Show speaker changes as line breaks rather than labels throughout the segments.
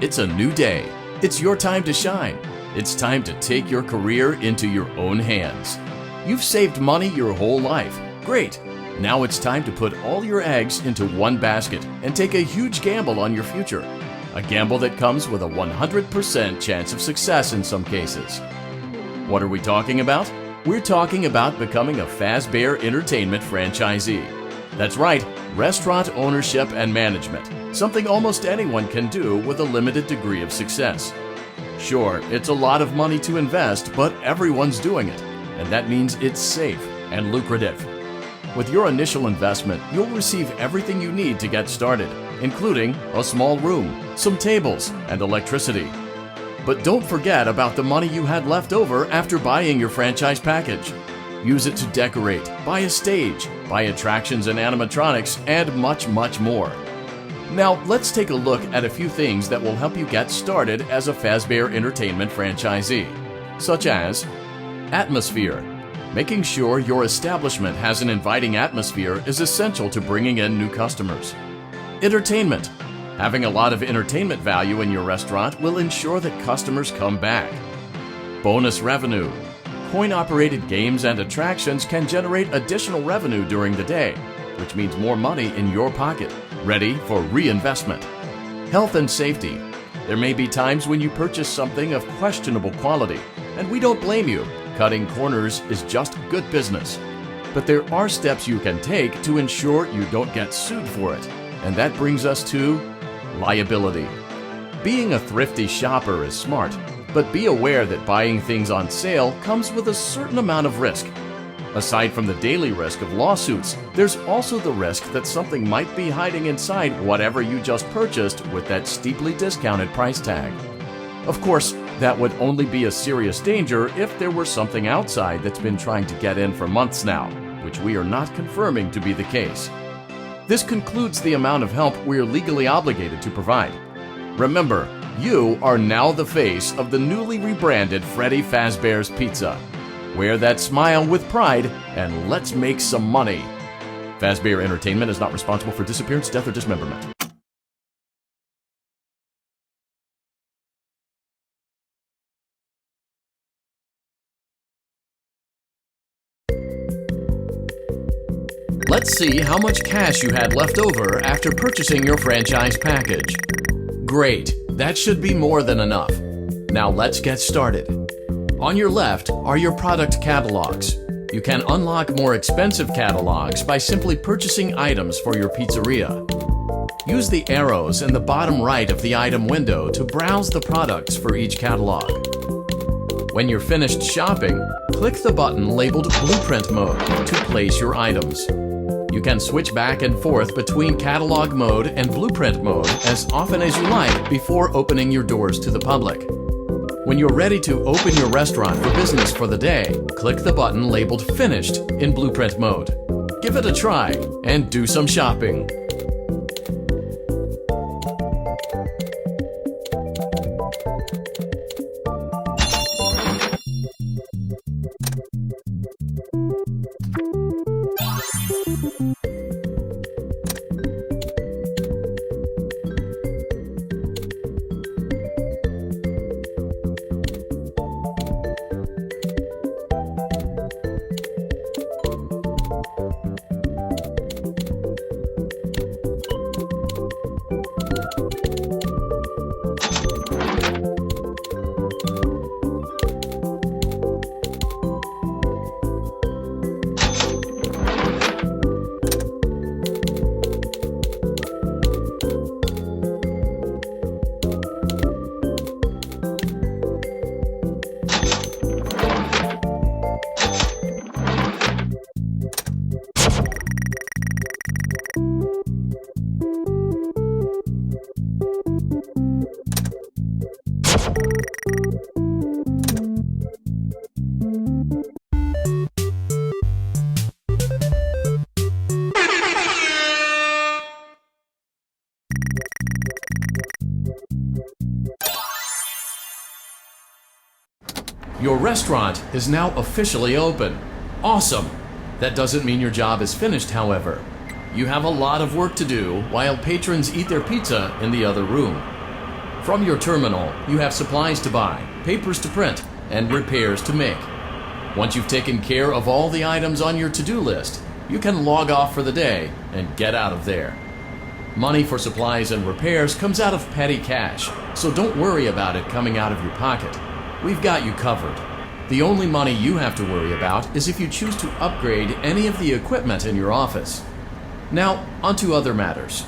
It's a new day. It's your time to shine. It's time to take your career into your own hands. You've saved money your whole life. Great. Now it's time to put all your eggs into one basket and take a huge gamble on your future. A gamble that comes with a 100% chance of success in some cases. What are we talking about? We're talking about becoming a Fazbear Entertainment franchisee. That's right, restaurant ownership and management, something almost anyone can do with a limited degree of success. Sure, it's a lot of money to invest, but everyone's doing it, and that means it's safe and lucrative. With your initial investment, you'll receive everything you need to get started, including a small room, some tables, and electricity. But don't forget about the money you had left over after buying your franchise package. Use it to decorate, buy a stage, buy attractions and animatronics, and much, much more. Now, let's take a look at a few things that will help you get started as a Fazbear Entertainment franchisee, such as atmosphere. Making sure your establishment has an inviting atmosphere is essential to bringing in new customers. Entertainment. Having a lot of entertainment value in your restaurant will ensure that customers come back. Bonus revenue. Coin-operated games and attractions can generate additional revenue during the day, which means more money in your pocket, ready for reinvestment. Health and safety. There may be times when you purchase something of questionable quality, and we don't blame you. Cutting corners is just good business. But there are steps you can take to ensure you don't get sued for it, and that brings us to liability. Being a thrifty shopper is smart, but be aware that buying things on sale comes with a certain amount of risk. Aside from the daily risk of lawsuits, there's also the risk that something might be hiding inside whatever you just purchased with that steeply discounted price tag. Of course, that would only be a serious danger if there were something outside that's been trying to get in for months now, which we are not confirming to be the case. This concludes the amount of help we're legally obligated to provide. Remember, you are now the face of the newly rebranded Freddy Fazbear's Pizza. Wear that smile with pride and let's make some money. Fazbear Entertainment is not responsible for disappearance, death, or dismemberment. Let's see how much cash you had left over after purchasing your franchise package. Great, that should be more than enough. Now let's get started. On your left are your product catalogs. You can unlock more expensive catalogs by simply purchasing items for your pizzeria. Use the arrows in the bottom right of the item window to browse the products for each catalog. When you're finished shopping, click the button labeled Blueprint Mode to place your items. You can switch back and forth between Catalog Mode and Blueprint Mode as often as you like before opening your doors to the public. When you're ready to open your restaurant for business for the day, click the button labeled Finished in Blueprint Mode. Give it a try and do some shopping. Your restaurant is now officially open. Awesome! That doesn't mean your job is finished, however. You have a lot of work to do while patrons eat their pizza in the other room. From your terminal, you have supplies to buy, papers to print, and repairs to make. Once you've taken care of all the items on your to-do list, you can log off for the day and get out of there. Money for supplies and repairs comes out of petty cash, so don't worry about it coming out of your pocket. We've got you covered. The only money you have to worry about is if you choose to upgrade any of the equipment in your office. Now, onto other matters.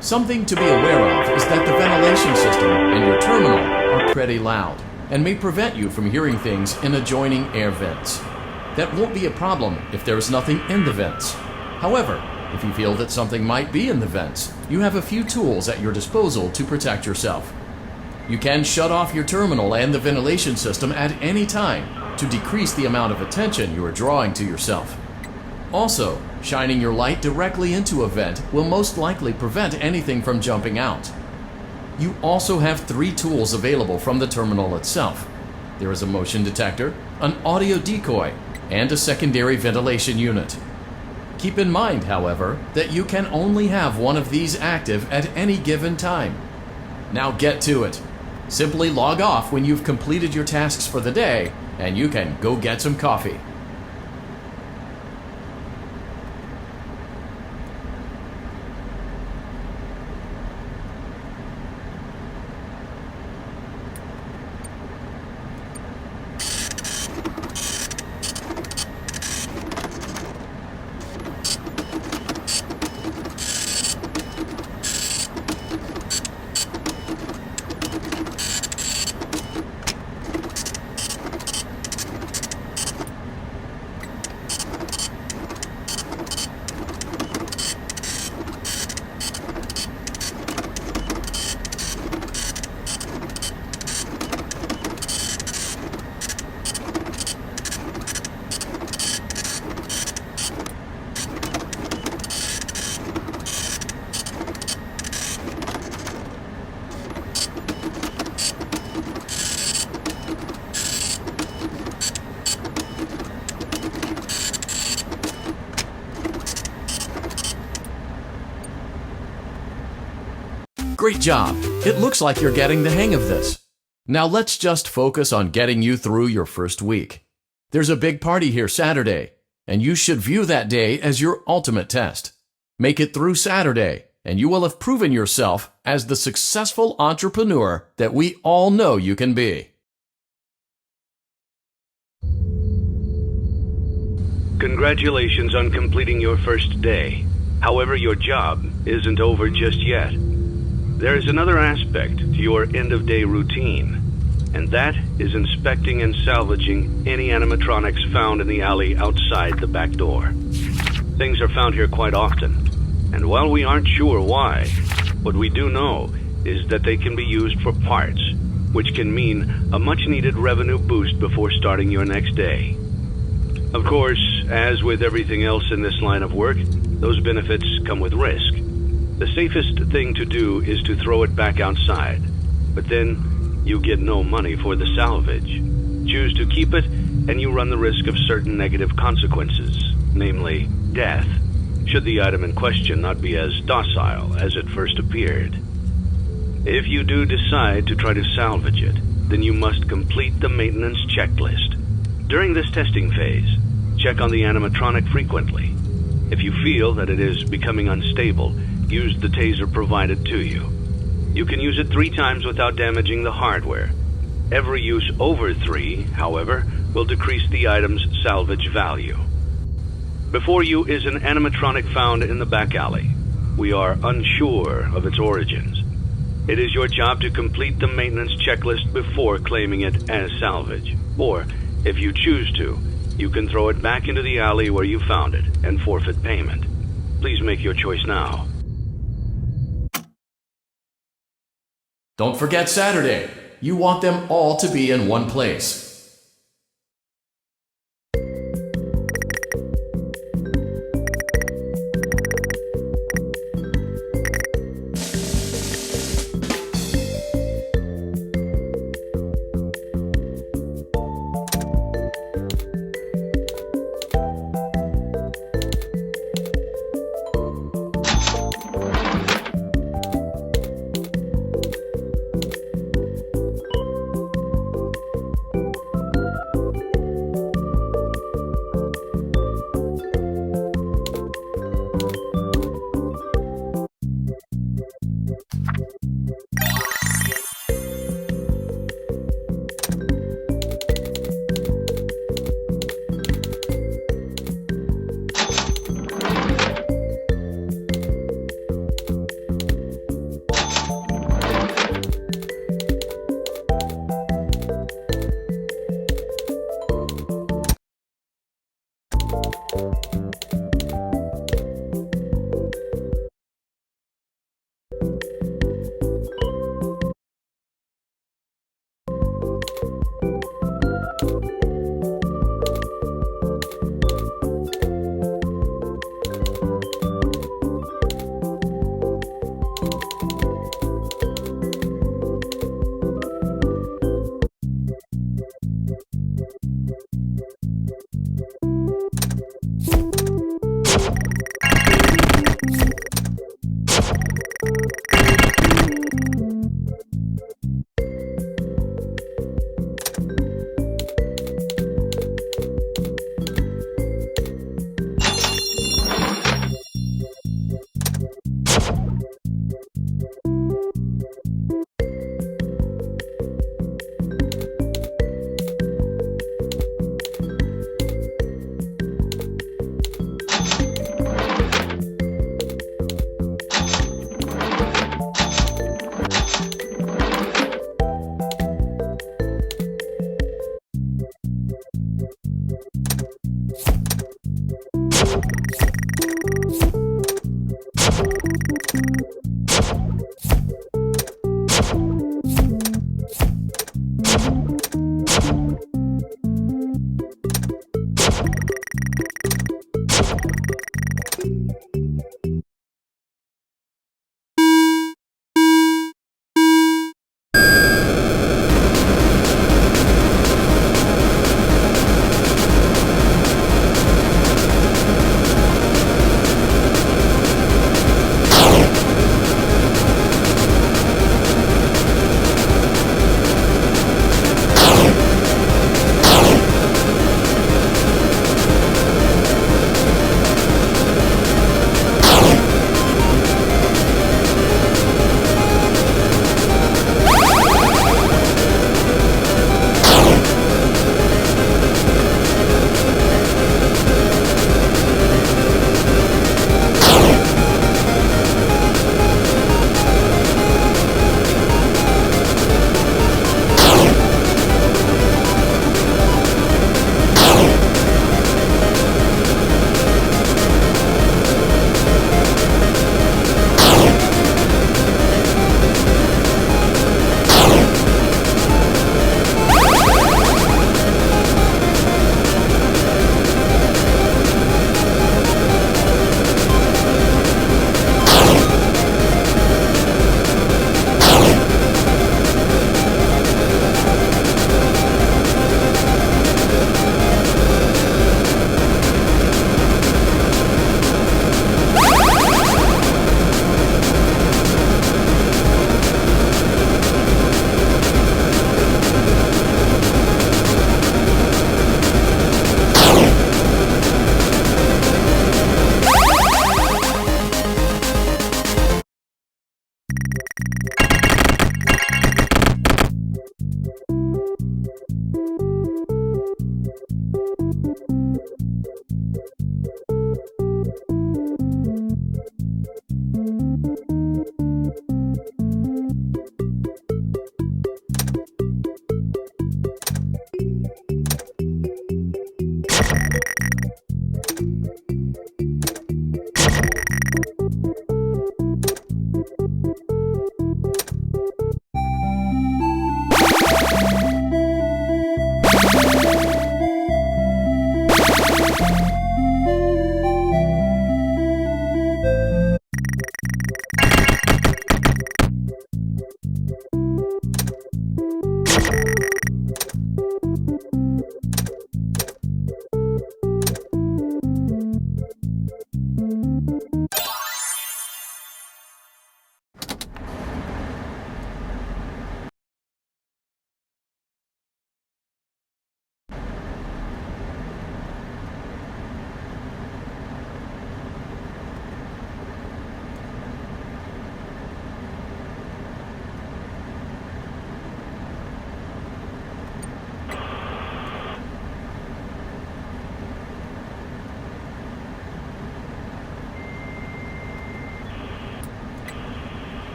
Something to be aware of is that the ventilation system and your terminal are pretty loud and may prevent you from hearing things in adjoining air vents. That won't be a problem if there is nothing in the vents. However, if you feel that something might be in the vents, you have a few tools at your disposal to protect yourself. You can shut off your terminal and the ventilation system at any time to decrease the amount of attention you are drawing to yourself. Also, shining your light directly into a vent will most likely prevent anything from jumping out. You also have 3 tools available from the terminal itself. There is a motion detector, an audio decoy, and a secondary ventilation unit. Keep in mind, however, that you can only have one of these active at any given time. Now get to it. Simply log off when you've completed your tasks for the day, and you can go get some coffee. Great job! It looks like you're getting the hang of this. Now let's just focus on getting you through your first week. There's a big party here Saturday, and you should view that day as your ultimate test. Make it through Saturday, and you will have proven yourself as the successful entrepreneur that we all know you can be.
Congratulations on completing your first day. However, your job isn't over just yet. There is another aspect to your end-of-day routine, and that is inspecting and salvaging any animatronics found in the alley outside the back door. Things are found here quite often, and while we aren't sure why, what we do know is that they can be used for parts, which can mean a much-needed revenue boost before starting your next day. Of course, as with everything else in this line of work, those benefits come with risk. The safest thing to do is to throw it back outside, but then you get no money for the salvage. Choose to keep it, and you run the risk of certain negative consequences, namely death, should the item in question not be as docile as it first appeared. If you do decide to try to salvage it, then you must complete the maintenance checklist. During this testing phase, check on the animatronic frequently. If you feel that it is becoming unstable, use the taser provided to you. You can use it 3 times without damaging the hardware. Every use over 3, however, will decrease the item's salvage value. Before you is an animatronic found in the back alley. We are unsure of its origins. It is your job to complete the maintenance checklist before claiming it as salvage. Or, if you choose to, you can throw it back into the alley where you found it and forfeit payment. Please make your choice now.
Don't forget Saturday. You want them all to be in one place.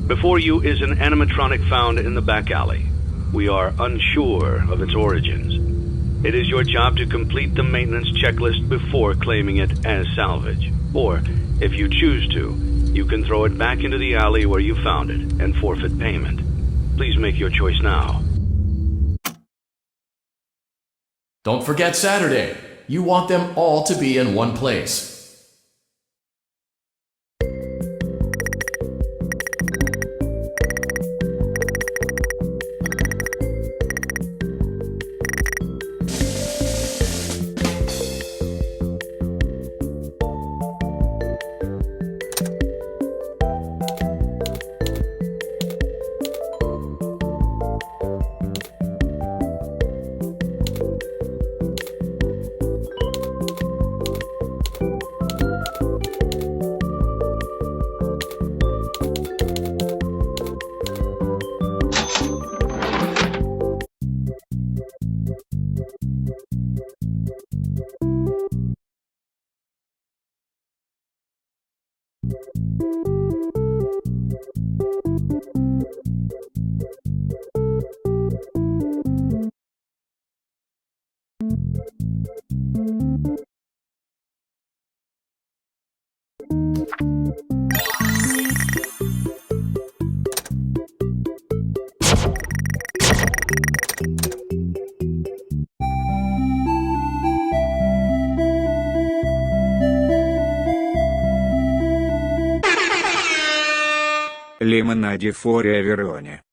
Before you is an animatronic found in the back alley. We are unsure of its origins. It is your job to complete the maintenance checklist before claiming it as salvage. Or, if you choose to, you can throw it back into the alley where you found it and forfeit payment. Please make your choice now.
Don't forget Saturday. You want them all to be in one place.
Лимонади Фория Вероне.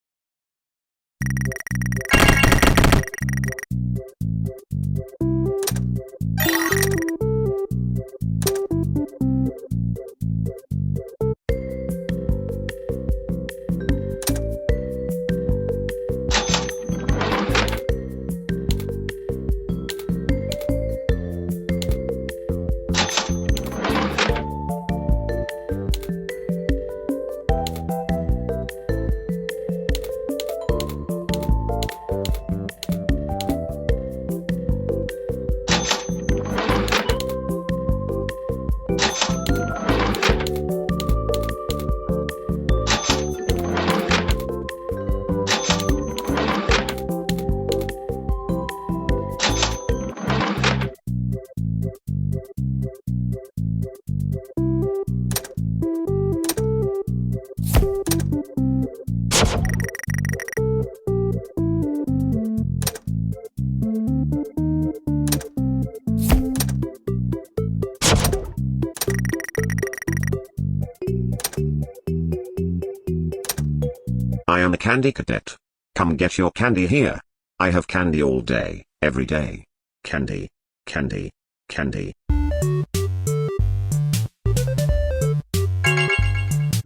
I am a candy cadet. Come get your candy here. I have candy all day, every day. Candy, candy, candy.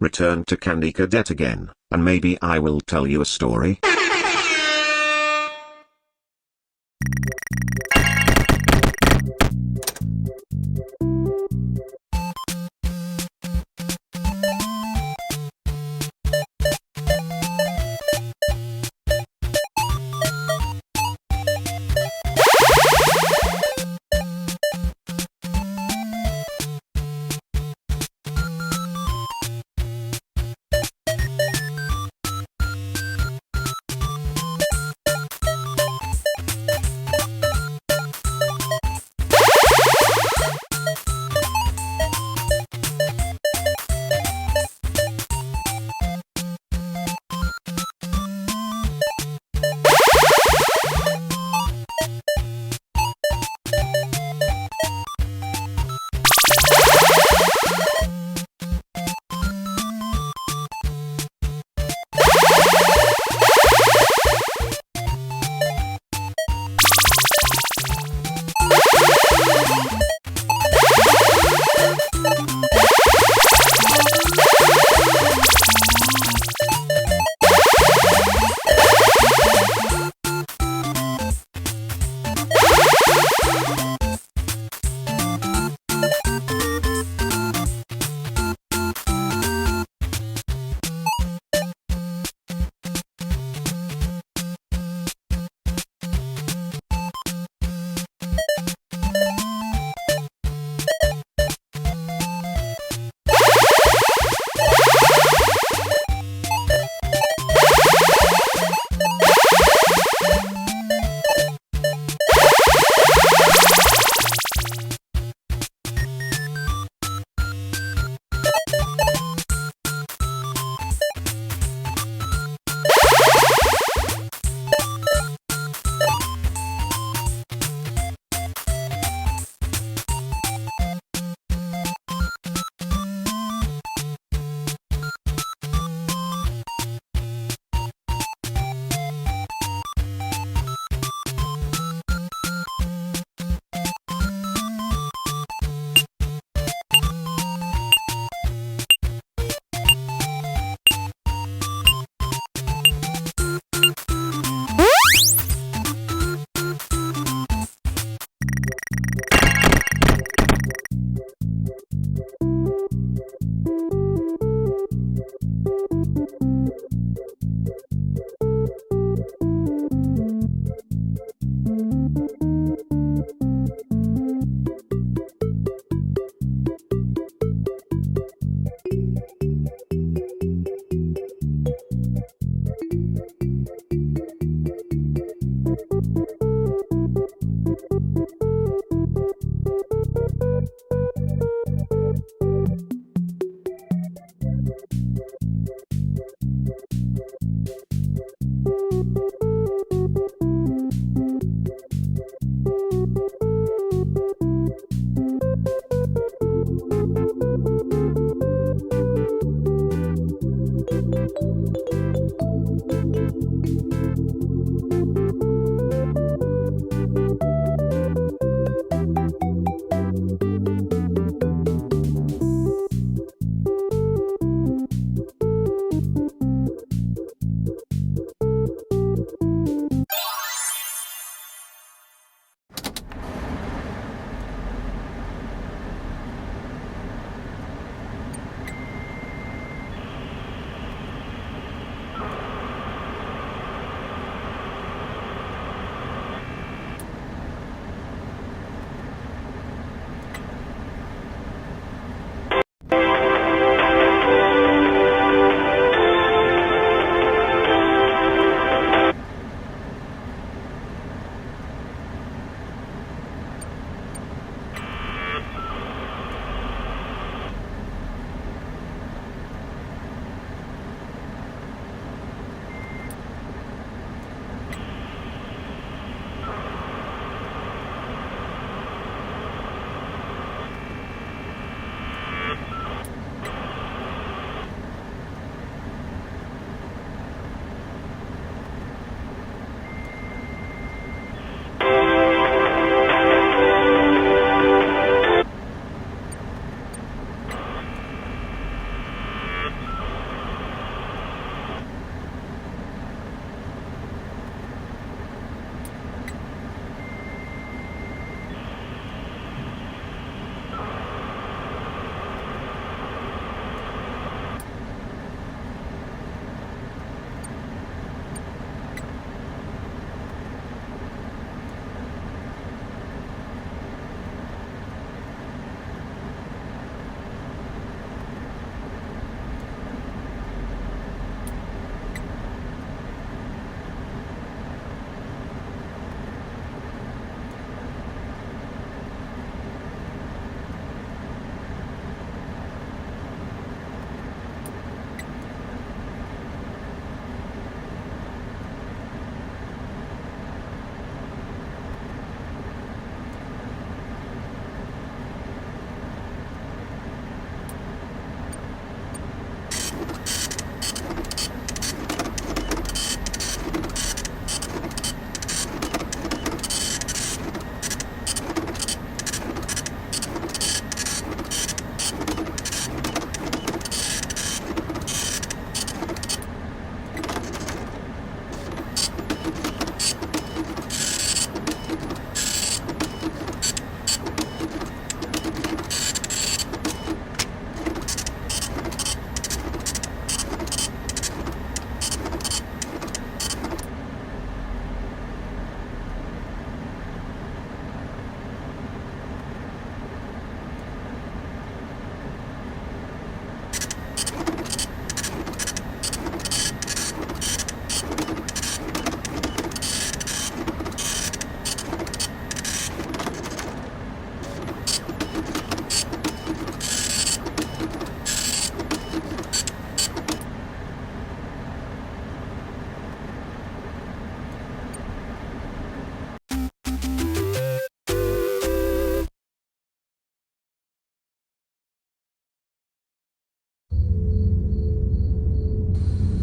Return to Candy Cadet again, and maybe I will tell you a story.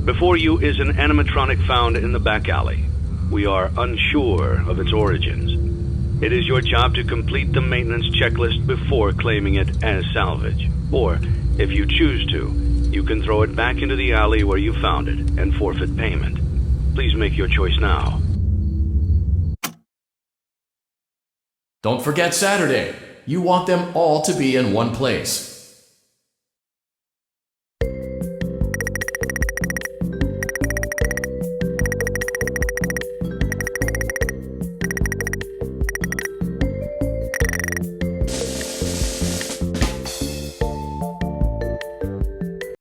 Before you is an animatronic found in the back alley. We are unsure of its origins. It is your job to complete the maintenance checklist before claiming it as salvage. Or, if you choose to, you can throw it back into the alley where you found it and forfeit payment. Please make your choice now.
Don't forget Saturday. You want them all to be in one place.